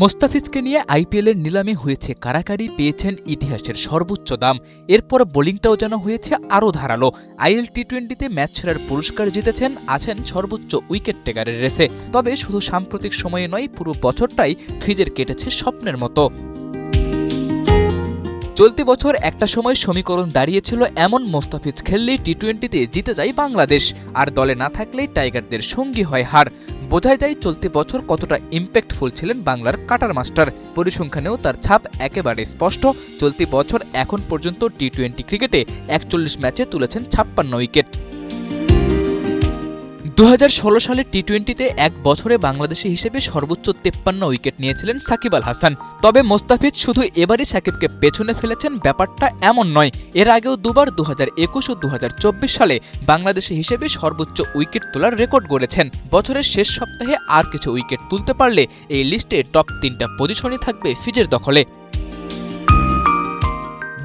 মোস্তাফিজকে নিয়ে আইপিএলের নিলামে হয়েছে কারাকারি, পেয়েছেন ইতিহাসের সর্বোচ্চ দাম। এরপর বোলিংটাও যেন হয়েছে আরও ধারালো। আইএল টি-20তে ম্যাচ সেরার পুরস্কার জিতেছেন, আছেন সর্বোচ্চ উইকেট টেকারের রেসে। তবে শুধু সাম্প্রতিক সময়ে নয়, পুরো বছরটাই ফিজের কেটেছে স্বপ্নের মতো। চলতি বছর একটা সময় সমীকরণ দাঁড়িয়েছিল এমন, মোস্তাফিজ খেললেই টি-20তে জিতে যায় বাংলাদেশ, আর দলে না থাকলেই টাইগারদের সঙ্গী হয় হার। বোঝাই যায় চলতি বছর কতটা ইম্প্যাক্টফুল ছিলেন বাংলার কাটার মাস্টার। পরিসংখ্যানেও তার ছাপ একেবারে স্পষ্ট। চলতি বছর এখন পর্যন্ত টি-20 ক্রিকেটে 41 ম্যাচে তুলেছেন 56 উইকেট। 2016 সালে টি-20তে এক বছরে বাংলাদেশি হিসেবে সর্বোচ্চ 53 উইকেট নিয়েছিলেন সাকিব আল হাসান। তবে মোস্তাফিজ শুধু এবারই সাকিবকে পেছনে ফেলেছেন, ব্যাপারটা এমন নয়। এর আগেও দুবার 2021 ও 2024 সালে বাংলাদেশি হিসেবে সর্বোচ্চ উইকেট তোলার রেকর্ড গড়েছেন। বছরের শেষ সপ্তাহে আর কিছু উইকেট তুলতে পারলে এই লিস্টে টপ 3টা পজিশনই থাকবে ফিজের দখলে।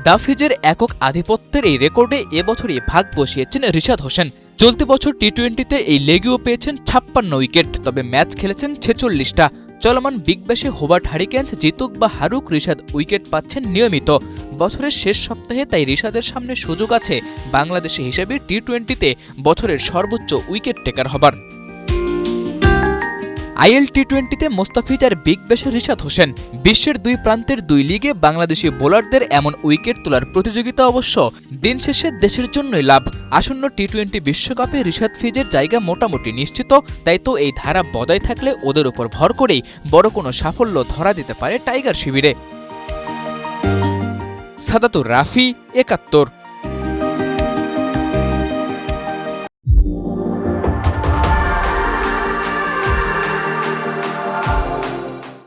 দ্য ফিজের একক আধিপত্যের এই রেকর্ডে এবছরই ভাগ বসিয়েছেন রিশাদ হোসেন। চলতি বছর টি-20তে এই লেগেও পেয়েছেন 56 উইকেট, তবে ম্যাচ খেলেছেন 46টা। চলমান বিগ ব্যাশে হোবার্ট হারিকেন্স জিতুক বা হারুক, রিশাদ উইকেট পাচ্ছেন নিয়মিত। বছরের শেষ সপ্তাহে তাই রিশাদের সামনে সুযোগ আছে বাংলাদেশি হিসেবে টি-20তে বছরের সর্বোচ্চ উইকেট টেকার হবার। আইএল টি-20তে মোস্তাফিজ আর বিগ ব্যাশে রিশাদ হোসেন। বিশ্বের দুই প্রান্তের দুই লিগে বাংলাদেশি বোলারদের এমন উইকেট তোলার প্রতিযোগিতা অবশ্য দিন শেষে দেশের জন্যই লাভ। আসন্ন টি-20 বিশ্বকাপে রিশাদ ফিজের জায়গা মোটামুটি নিশ্চিত, তাই তো এই ধারা বজায় থাকলে ওদের উপর ভর করেই বড় কোনো সাফল্য ধরা দিতে পারে টাইগার শিবিরে। সাদাতুর রাফি, ৭১।